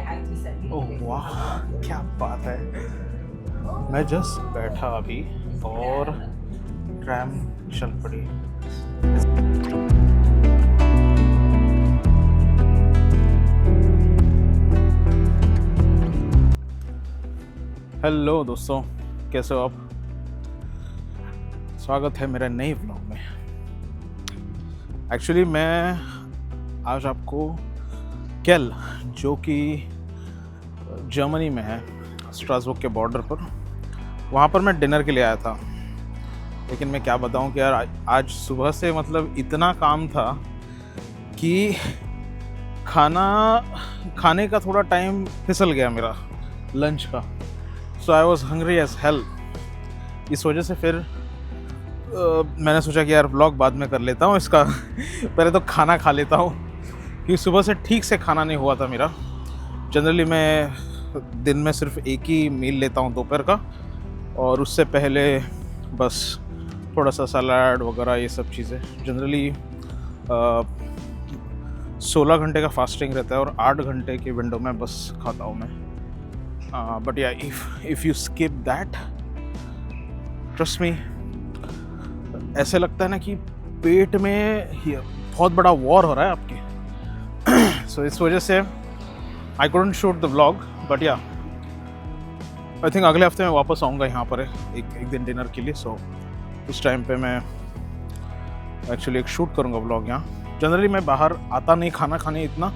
ओह वाह, क्या बात है। मैं जस्ट बैठा अभी और ट्रैम चल पड़ी। हेलो दोस्तों, कैसे हो आप? स्वागत है मेरे नए व्लॉग में। एक्चुअली मैं आज आपको केल, जो कि जर्मनी में है, स्ट्रासबर्ग के बॉर्डर पर, वहाँ पर मैं डिनर के लिए आया था। लेकिन मैं क्या बताऊँ कि यार आज सुबह से मतलब इतना काम था कि खाने का थोड़ा टाइम फिसल गया मेरा, लंच का। So I was hungry as hell. इस वजह से फिर मैंने सोचा कि यार व्लॉग बाद में कर लेता हूँ इसका पहले तो खाना खा लेता हूँ, क्योंकि सुबह से ठीक से खाना नहीं हुआ था मेरा। जनरली मैं दिन में सिर्फ एक ही मील लेता हूँ दोपहर का, और उससे पहले बस थोड़ा सा सलाद वगैरह ये सब चीज़ें। जनरली 16 घंटे का फास्टिंग रहता है और 8 घंटे की विंडो में बस खाता हूँ मैं। बट या if you skip that, trust me, ऐसे लगता है ना कि पेट में बहुत बड़ा वॉर हो रहा है आपके। सो इस वजह से I couldn't shoot the vlog, but या आई थिंक अगले हफ्ते में वापस आऊँगा यहाँ पर एक दिन डिनर के लिए। सो उस टाइम पे मैं एक्चुअली एक शूट करूँगा व्लॉग यहाँ। जनरली मैं बाहर आता नहीं खाना खाने इतना।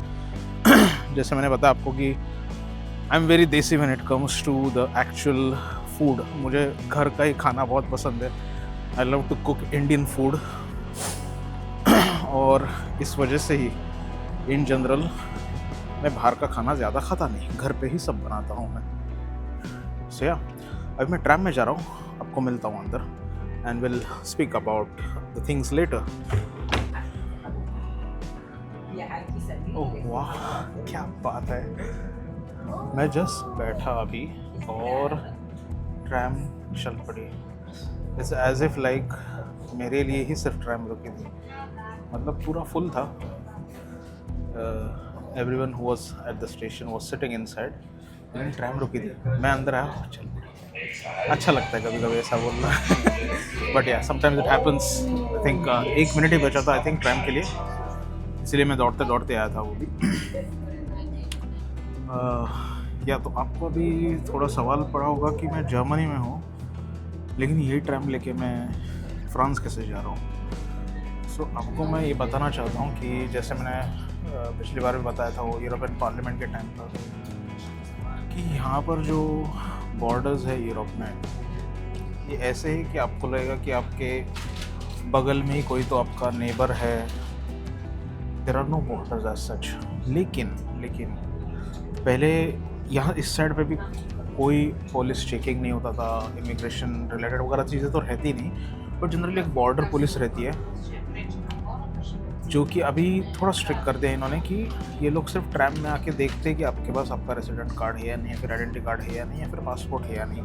जैसे मैंने बताया आपको कि I am very desi when it comes to the actual food. मुझे घर का ही खाना बहुत पसंद है। I love to cook Indian food. और इस वजह से ही इन जनरल मैं बाहर का खाना ज़्यादा खाता नहीं, घर पे ही सब बनाता हूँ मैं। सो या अभी मैं ट्रैम में जा रहा हूँ, आपको मिलता हूँ अंदर, and will speak about the things later. Oh वाह, क्या बात है। मैं जस्ट बैठा अभी और ट्रैम चल पड़ी। इट्स एज इफ लाइक मेरे लिए ही सिर्फ ट्रैम रुकी थी, मतलब पूरा फुल था। Everyone who was at the station was sitting inside, लेकिन ट्रैम रुकी थी। मैं अंदर आया और चल पड़ी। अच्छा लगता है कभी कभी ऐसा बोलना। But yeah sometimes it happens. I think 1 minute ही बचा था आई थिंक ट्रैम के लिए, इसलिए मैं दौड़ते दौड़ते आया था वो भी। या तो आपको अभी थोड़ा सवाल पड़ा होगा कि मैं जर्मनी में हूँ, लेकिन यही ट्रैम लेके मैं फ्रांस कैसे जा रहा हूँ। सो आपको मैं ये बताना चाहता हूँ कि जैसे मैंने पिछली बार भी बताया था वो यूरोपियन पार्लियामेंट के टाइम पर, कि यहाँ पर जो बॉर्डर्स है यूरोप में, ये ऐसे ही कि आपको लगेगा कि आपके बगल में ही कोई तो आपका नेबर है। There are no borders as such. लेकिन पहले यहाँ इस साइड पे भी कोई पुलिस चेकिंग नहीं होता था, इमिग्रेशन रिलेटेड वगैरह चीज़ें तो रहती नहीं, बट जनरली एक बॉर्डर पुलिस रहती है, जो कि अभी थोड़ा स्ट्रिक्ट कर दिया इन्होंने कि ये लोग सिर्फ ट्रैम में आके देखते हैं कि आपके पास आपका रेसिडेंट कार्ड है या नहीं, फिर आइडेंटिटी कार्ड है या नहीं, या फिर पासपोर्ट है या नहीं,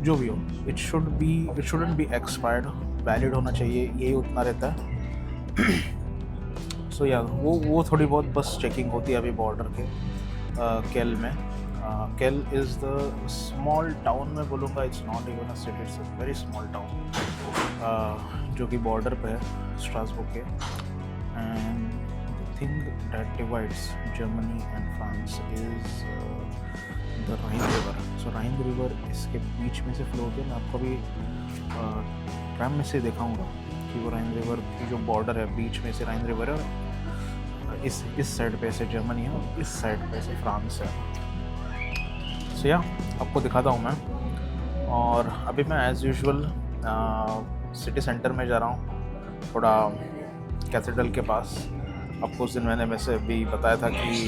जो भी हो। It shouldn't be expired, valid होना चाहिए, यही उतना रहता है। सो या वो थोड़ी बहुत बस चेकिंग होती है अभी बॉर्डर के केल में। केल इज़ द स्मॉल टाउन में बोलूँगा, it's not even a city, it's a very small town, जो कि बॉर्डर पे है स्ट्रासबर्ग के। And the thing that divides Germany and France is the Rhine river. So Ryan river इसके बीच में से फ्लो होती है। मैं आपको अभी ट्रैम में से दिखाऊंगा कि वो राइन रिवर की जो बॉर्डर है, बीच में से राइन रिवर है, इस साइड पे से जर्मनी है और इस साइड पे से फ्रांस है। सो या आपको दिखाता हूँ मैं। और अभी मैं एज़ यूजुअल सिटी सेंटर में जा रहा हूँ, थोड़ा कैथेड्रल के पास। आपको उस दिन मैंने वैसे भी बताया था कि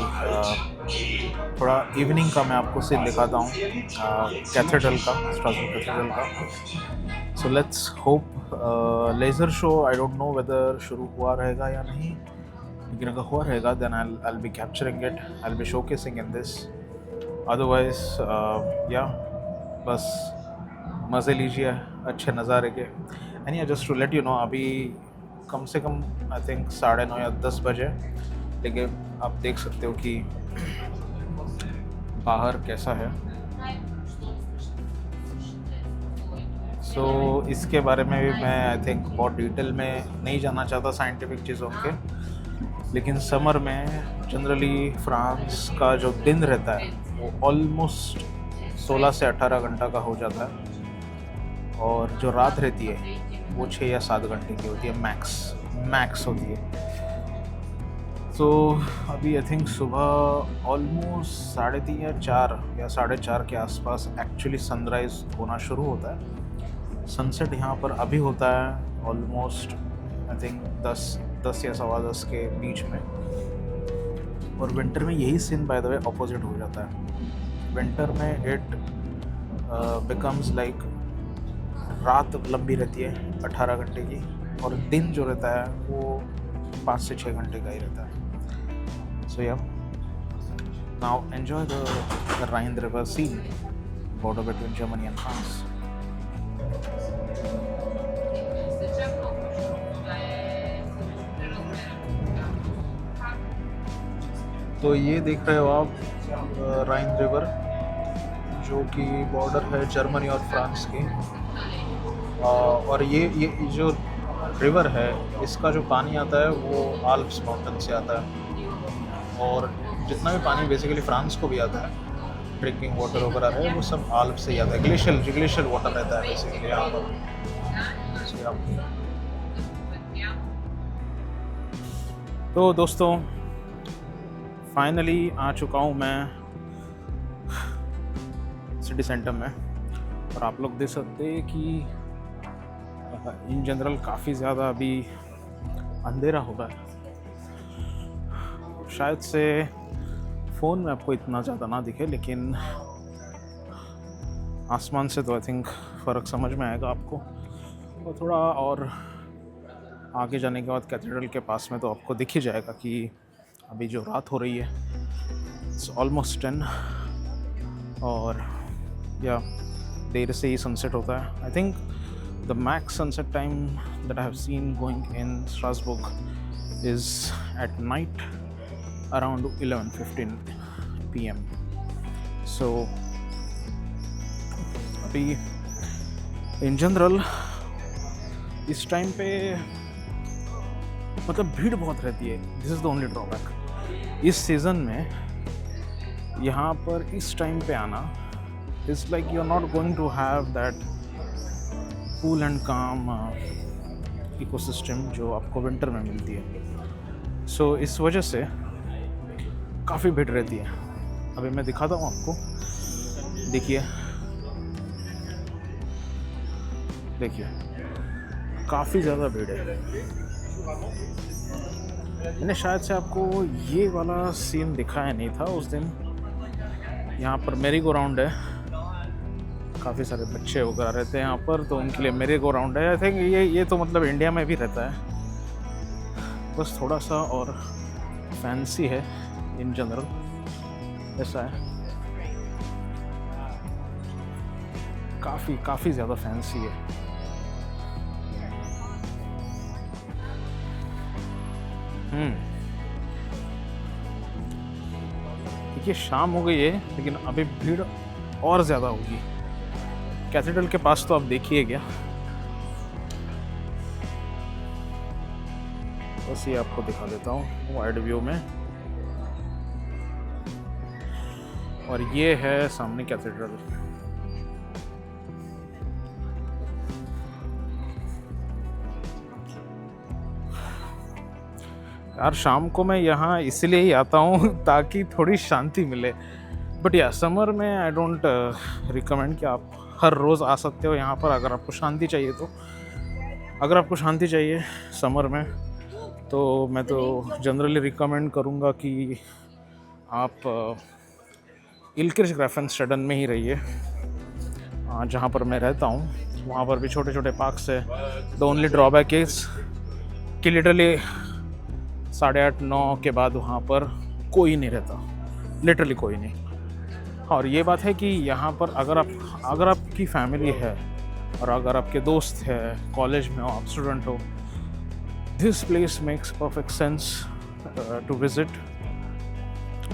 थोड़ा इवनिंग का मैं आपको सीन दिखाता हूँ कैथेड्रल का, स्ट्रासबर्ग कैथेड्रल का। So let's hope laser show, I don't know whether शुरू हुआ रहेगा या नहीं, लेकिन अगर हुआ रहेगा then I'll be capturing it, I'll be showcasing in this. Otherwise या बस मज़े लीजिए अच्छे नज़ारे के। And yeah just to let you know, अभी कम से कम आई थिंक 9:30 या 10 बजे, लेकिन आप देख सकते हो कि बाहर कैसा है। सो इसके बारे में भी मैं आई थिंक बहुत डिटेल में नहीं जानना चाहता साइंटिफिक चीज़ों के, लेकिन समर में जनरली फ्रांस का जो दिन रहता है वो ऑलमोस्ट 16 से 18 घंटा का हो जाता है, और जो रात रहती है वो 6 या 7 घंटे की होती है, मैक्स होती है। तो अभी आई थिंक सुबह ऑलमोस्ट 3:30 या 4 या 4:30 के आसपास एक्चुअली सनराइज़ होना शुरू होता है। सनसेट यहाँ पर अभी होता है ऑलमोस्ट आई थिंक 10 या 10:15 के बीच में, और विंटर में यही scene by the way opposite हो जाता है। विंटर में इट बिकम्स लाइक रात लंबी रहती है 18 घंटे की, और दिन जो रहता है वो 5 से 6 घंटे का ही रहता है। So yeah now enjoy the Rhine river scene border between Germany and France. तो ये देख रहे हो आप राइन रिवर, जो कि बॉर्डर है जर्मनी और फ्रांस की। और ये जो रिवर है इसका जो पानी आता है वो आल्प्स माउंटेन से आता है, और जितना भी पानी बेसिकली फ्रांस को भी आता है ड्रिंकिंग वाटर वगैरह है वो सब आल्प से ही आता है। ग्लेशियल वाटर रहता है बेसिकली यहाँ पर। तो दोस्तों फाइनली आ चुका हूँ मैं सिटी सेंटर में, और आप लोग देख सकते हैं कि इन जनरल काफ़ी ज़्यादा अभी अंधेरा होगा। शायद से फ़ोन में आपको इतना ज़्यादा ना दिखे, लेकिन आसमान से तो आई थिंक फ़र्क समझ में आएगा आपको। और थोड़ा और आगे जाने के बाद कैथेड्रल के पास में तो आपको दिख ही जाएगा कि अभी जो रात हो रही है इट्स ऑलमोस्ट 10, और या देर से ही सनसेट होता है। I think the max sunset time that I have seen going in Strasbourg is at night around 11:15 PM. So अभी इन जनरल इस टाइम पे मतलब भीड़ बहुत रहती है। This is the only drawback. इस सीज़न में यहाँ पर इस टाइम पे आना is like you are not going to have that cool and calm ecosystem जो आपको विंटर में मिलती है। सो इस वजह से काफ़ी भीड़ रहती है। अभी मैं दिखाता हूँ आपको, देखिए काफ़ी ज़्यादा भीड़ है। मैंने शायद से आपको ये वाला सीन दिखाया नहीं था उस दिन। यहाँ पर मेरी गो राउंड है, काफ़ी सारे बच्चे वगैरह रहते हैं यहाँ पर, तो उनके लिए मेरी गो राउंड है। आई थिंक ये तो मतलब इंडिया में भी रहता है, बस थोड़ा सा और फैंसी है इन जनरल। ऐसा है, काफ़ी ज़्यादा फैंसी है। देखिए शाम हो गई है, लेकिन अभी भीड़ और ज़्यादा होगी। कैथेड्रल के पास तो आप देखिए क्या, बस ये आपको दिखा देता हूँ वाइड व्यू में। और ये है सामने कैथेड्रल। यार शाम को मैं यहाँ इसलिए ही आता हूँ ताकि थोड़ी शांति मिले। बट या समर में आई डोंट रिकमेंड कि आप हर रोज़ आ सकते हो यहाँ पर, अगर आपको शांति चाहिए तो। अगर आपको शांति चाहिए समर में तो मैं तो जनरली रिकमेंड करूँगा कि आप इल्क्रिच ग्राफेनस्टेडन में ही रहिए, जहाँ पर मैं रहता हूँ। वहाँ पर भी छोटे छोटे पार्क्स है। द ओनली ड्रॉबैक इज़ कि लिटरली 8:30-9 के बाद वहाँ पर कोई नहीं रहता, लिटरली कोई नहीं। और ये बात है कि यहाँ पर अगर आपकी फैमिली है और अगर आपके दोस्त है, कॉलेज में हो, आप स्टूडेंट हो, this place makes perfect sense to visit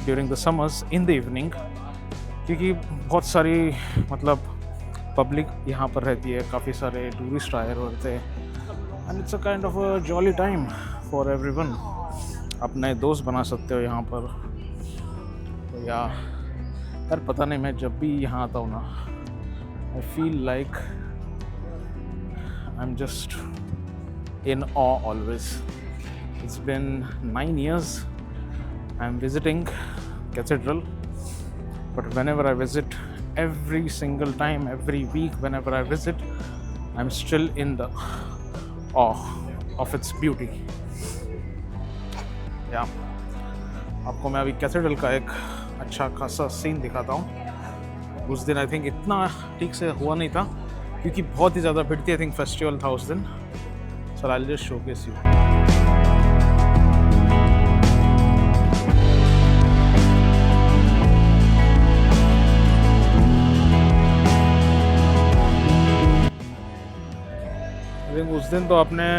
during the summers in the evening, क्योंकि बहुत सारी मतलब पब्लिक यहाँ पर रहती है, काफ़ी सारे टूरिस्ट आए रहते हैं and it's a kind of a jolly time for everyone. आप नए दोस्त बना सकते हो यहाँ पर। तो यार पता नहीं, मैं जब भी यहाँ आता हूँ ना, I feel like I am just in awe always. It's been 9 years I'm visiting cathedral, but whenever I visit, every single time, every week, whenever I visit, I'm still in the awe of its beauty. Yeah, आपको मैं अभी cathedral का एक अच्छा खासा scene दिखाता हूँ। उस दिन आई थिंक इतना ठीक से हुआ नहीं था क्योंकि बहुत ही ज़्यादा भीड़ थी। आई थिंक फेस्टिवल था उस दिन। So I'll just showcase you. I think उस दिन तो आपने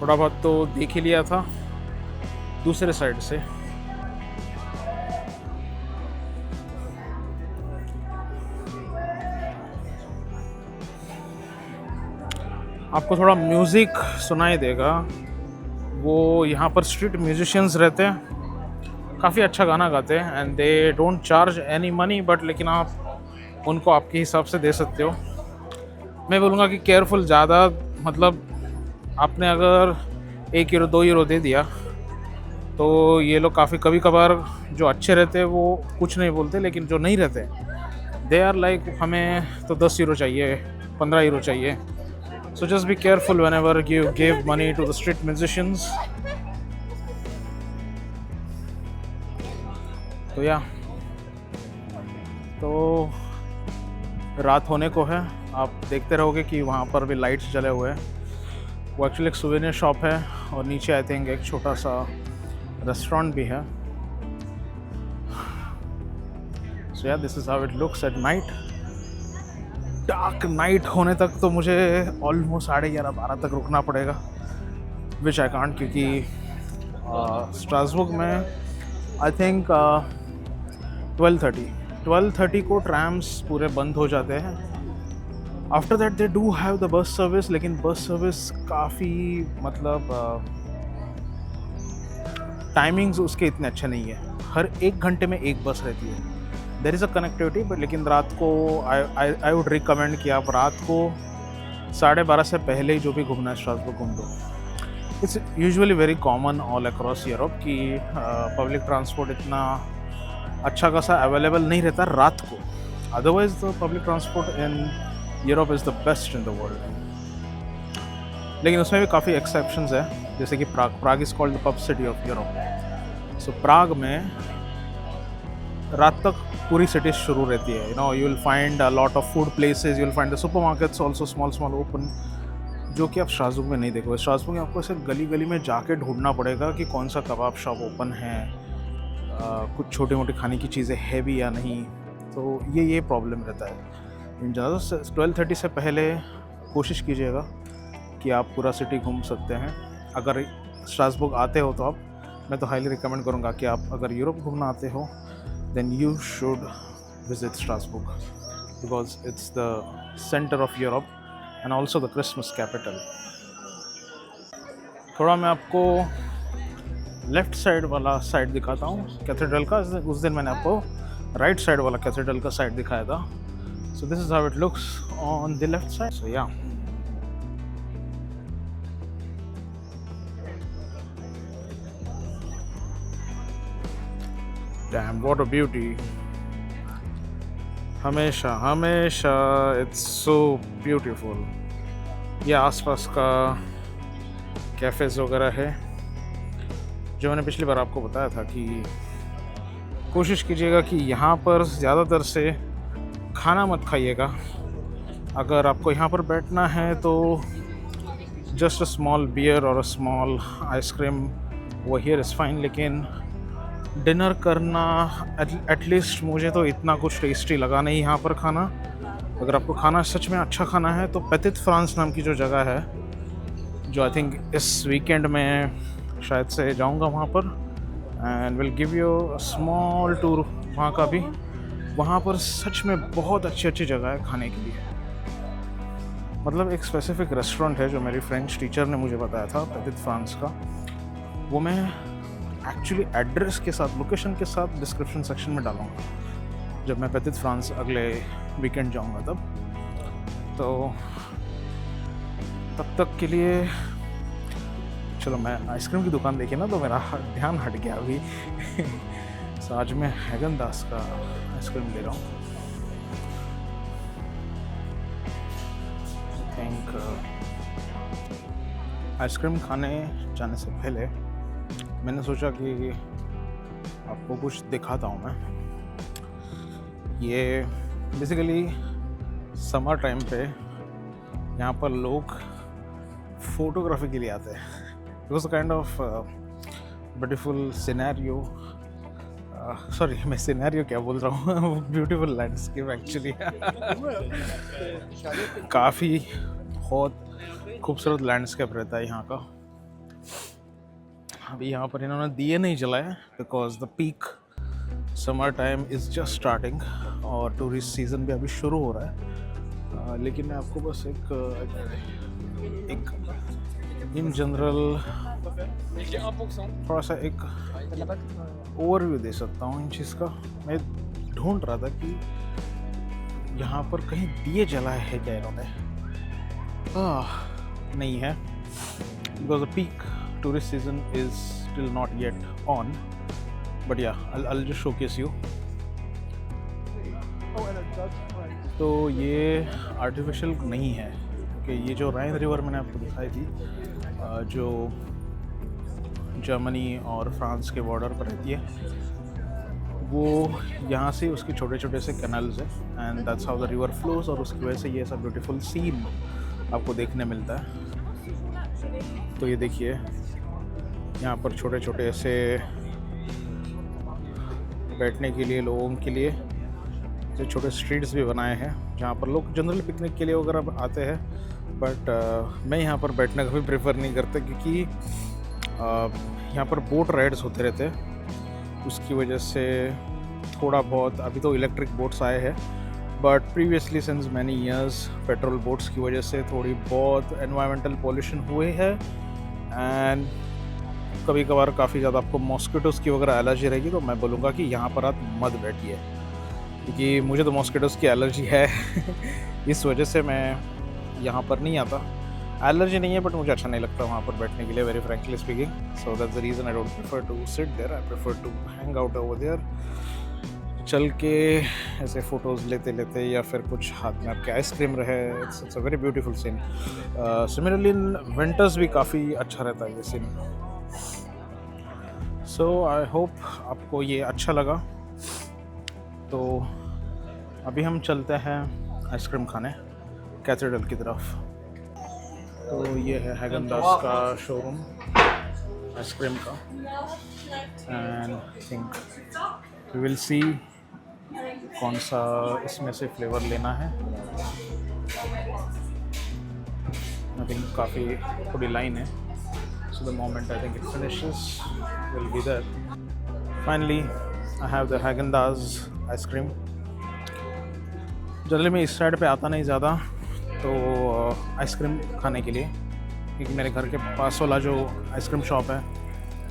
थोड़ा बहुत तो देख ही लिया था दूसरे साइड से। आपको थोड़ा म्यूज़िक सुनाई देगा। वो यहाँ पर स्ट्रीट म्यूजिशियंस रहते हैं, काफ़ी अच्छा गाना गाते हैं and they don't charge any money, but लेकिन आप उनको आपके हिसाब से दे सकते हो। मैं बोलूँगा कि केयरफुल ज़्यादा, मतलब आपने अगर 1 यूरो 2 यूरो दे दिया तो ये लोग काफ़ी कभी कभार जो अच्छे रहते हैं वो कुछ नहीं बोलते, लेकिन जो नहीं रहते दे आर लाइक हमें तो 10 यूरो चाहिए, 15 यूरो चाहिए। So just be careful whenever you give money to the street musicians. तो तो रात होने को है। आप देखते रहोगे कि वहाँ पर भी लाइट्स जले हुए हैं। वो एक्चुअली एक सुवेनियर शॉप है और नीचे आई थिंक एक छोटा सा रेस्टोरेंट भी है। So yeah, this is how it looks at night. Dark night होने तक तो मुझे ऑलमोस्ट 11:30-12 तक रुकना पड़ेगा, विच आई कांट, क्योंकि स्ट्रासबर्ग में आई थिंक 12:30 को ट्रैम्स पूरे बंद हो जाते हैं। After that they do have the bus service, लेकिन बस सर्विस काफ़ी मतलब टाइमिंग्स उसके इतने अच्छे नहीं है। हर 1 घंटे में एक बस रहती है। There is a connectivity, but लेकिन रात को आई वुड रिकमेंड कि आप रात को 12:30 से पहले ही जो भी घूमना है स्ट्रासबर्ग घूम लो। It's usually very common all across Europe कि पब्लिक ट्रांसपोर्ट इतना अच्छा खासा अवेलेबल नहीं रहता रात को। Otherwise the public transport in Europe is the best in the world. लेकिन उसमें भी काफ़ी एक्सेप्शंस है, जैसे कि Prague is called the pub city of Europe. So Prague में रात तक पूरी सिटी शुरू रहती है। You will find a lot of food places, you will find the supermarkets also small open, जो कि आप स्ट्रासबर्ग में नहीं देखोगे। स्ट्रासबर्ग में आपको ऐसे गली गली में जाके ढूंढना पड़ेगा कि कौन सा कबाब शॉप ओपन है, कुछ छोटी मोटी खाने की चीज़ें है भी या नहीं। तो ये प्रॉब्लम रहता है। इन ज़्यादा 12:30 से पहले कोशिश कीजिएगा कि आप पूरा सिटी घूम सकते हैं। अगर स्ट्रासबर्ग आते हो तो मैं तो हाईली रिकमेंड करूँगा कि आप अगर यूरोप घूमना आते हो then you should visit Strasbourg because it's the center of Europe and also the Christmas capital. थोड़ा मैं आपको लेफ़्ट साइड वाला साइड दिखाता हूँ कैथेड्रल का। उस दिन मैंने आपको राइट साइड वाला कैथेड्रल का साइड दिखाया था। So this is how it looks on the left side. So yeah. Damn, what a beauty. हमेशा it's so beautiful. ये आसपास का कैफ़ेज़ वगैरह है, जो मैंने पिछली बार आपको बताया था कि कोशिश कीजिएगा कि यहाँ पर ज़्यादातर से खाना मत खाइएगा। अगर आपको यहाँ पर बैठना है तो जस्ट अ स्मॉल बियर और अ स्मॉल आइसक्रीम वो हियर इज़ फाइन, लेकिन डिनर करना एटलीस्ट मुझे तो इतना कुछ टेस्टी लगा नहीं यहाँ पर खाना। अगर आपको खाना सच में अच्छा खाना है तो पेटिट फ्रांस नाम की जो जगह है, जो आई थिंक इस वीकेंड में शायद से जाऊँगा वहाँ पर, and will give you a small tour वहाँ का भी। वहाँ पर सच में बहुत अच्छी अच्छी जगह है खाने के लिए। मतलब एक स्पेसिफिक रेस्टोरेंट है जो मेरी फ्रेंच टीचर ने मुझे बताया था, पेटिट फ्रांस का। वो मैं एक्चुअली एड्रेस के साथ, लोकेशन के साथ डिस्क्रिप्शन सेक्शन में डालूँगा जब मैं पेटिट फ्रांस अगले वीकेंड जाऊँगा तब। तो तब तक के लिए चलो, मैं आइसक्रीम की दुकान देखी ना तो मेरा ध्यान हट गया अभी। तो आज मैं हैगन दास का आइसक्रीम ले रहा हूँ। आई थिंक आइसक्रीम खाने जाने से पहले मैंने सोचा कि आपको कुछ दिखाता हूँ मैं। ये बेसिकली समर टाइम पे यहाँ पर लोग फोटोग्राफी के लिए आते हैं। It was a kind of beautiful scenario, sorry मैं सिनेरियो क्या बोल रहा हूँ, ब्यूटीफुल लैंडस्केप एक्चुअली। काफ़ी बहुत खूबसूरत लैंडस्केप रहता है यहाँ का। अभी यहाँ पर इन्होंने दिए नहीं जलाए because the peak summer time is just starting और टूरिस्ट सीज़न भी अभी शुरू हो रहा है। लेकिन मैं आपको बस एक इन जनरल थोड़ा सा एक ओवरव्यू दे सकता हूँ इन चीज़ का। मैं ढूंढ रहा था कि यहाँ पर कहीं दिए जलाए है क्या इन्होंने। नहीं है, because the peak tourist season is still not yet on, but या I'll just showcase you। तो ये आर्टिफिशियल नहीं है क्योंकि ये जो राइन रिवर मैंने आपको दिखाई थी, जो जर्मनी और फ्रांस के बॉर्डर पर रहती है, वो यहाँ से उसके छोटे छोटे से कैनल्स हैं and that's how the river flows, और उसकी वजह से ये ऐसा ब्यूटीफुल सीन आपको देखने मिलता है। तो ये देखिए यहाँ पर छोटे छोटे ऐसे बैठने के लिए लोगों के लिए जो छोटे स्ट्रीट्स भी बनाए हैं जहाँ पर लोग जनरली पिकनिक के लिए वगैरह आते हैं। बट मैं यहाँ पर बैठने का भी प्रेफर नहीं करता क्योंकि यहाँ पर बोट राइड्स होते रहते हैं। उसकी वजह से थोड़ा बहुत, अभी तो इलेक्ट्रिक बोट्स आए हैं but previously since many years patrol boats की वजह से थोड़ी बहुत एनवायरमेंटल पॉल्यूशन हुए है एंड कभी कभार काफ़ी ज़्यादा आपको मॉस्किटोज़ की वगैरह एलर्जी रहेगी। तो मैं बोलूँगा कि यहाँ पर आप मत बैठिए क्योंकि मुझे तो मॉस्किटोज़ की एलर्जी है। इस वजह से मैं यहाँ पर नहीं आता। एलर्जी नहीं है बट मुझे अच्छा नहीं लगता वहाँ पर बैठने के लिए, very frankly speaking. So that's the reason I don't prefer to sit there, I prefer to hang out over there. चल के ऐसे फ़ोटोज़ लेते लेते या फिर कुछ हाथ में आपके आइसक्रीम रहे, it's a very beautiful scene. Similarly in winters भी काफ़ी अच्छा रहता है ये सीन। सो आई होप आपको ये अच्छा लगा। तो अभी हम चलते हैं आइसक्रीम खाने कैथेड्रल की तरफ। तो ये है हैगन दास का शोरूम आइसक्रीम का and I think we will see कौन सा इसमें से फ्लेवर लेना है। आई थिंक काफ़ी थोड़ी लाइन है, so the moment I think it finishes will be there. Finally I have the Haagen Dazs ice cream. Generally मैं इस साइड पे आता नहीं ज़्यादा तो आइसक्रीम खाने के लिए, क्योंकि मेरे घर के पास वाला जो आइसक्रीम शॉप है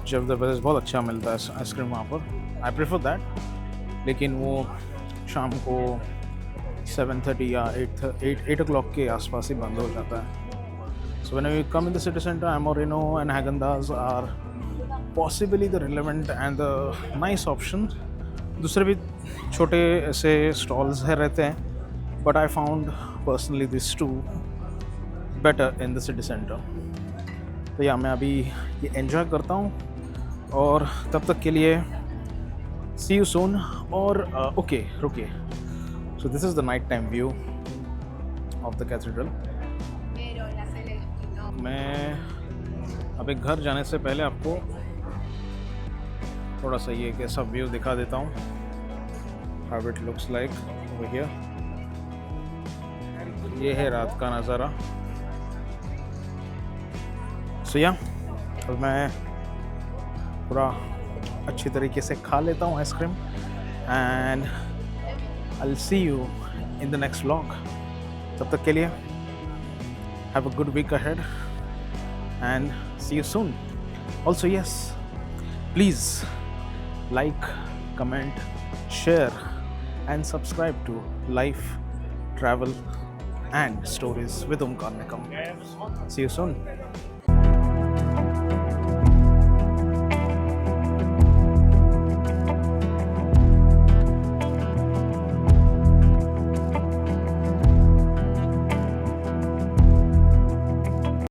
जब ज़बरदस्त बहुत अच्छा मिलता है आइसक्रीम वहाँ पर, आई प्रेफर दैट। लेकिन वो शाम को 7:30 या 8 o'clock के आसपास ही बंद हो जाता है। So when we come in the city centre, Amorino and Haagen Dazs are possibly the relevant and the nice option. दूसरे भी छोटे ऐसे स्टॉल्स है रहते हैं but I found personally this two better in the city centre. तो yeah मैं अभी ये एंजॉय करता हूँ और तब तक के लिए सी यू सून। और ओके रुकिए, so this is the night time view of the cathedral. मैं अभी घर जाने से पहले आपको थोड़ा सा ये कैसा व्यू दिखा देता हूँ, how it looks like over here. ये है रात का नज़ारा। सो या अब मैं पूरा अच्छी तरीके से खा लेता हूँ ice cream and I'll see you in the next vlog. तब तक के लिए have a good week ahead and see you soon. Also, yes, please like, comment, share, and subscribe to Life, Travel, and Stories with Omkar Nikam. See you soon.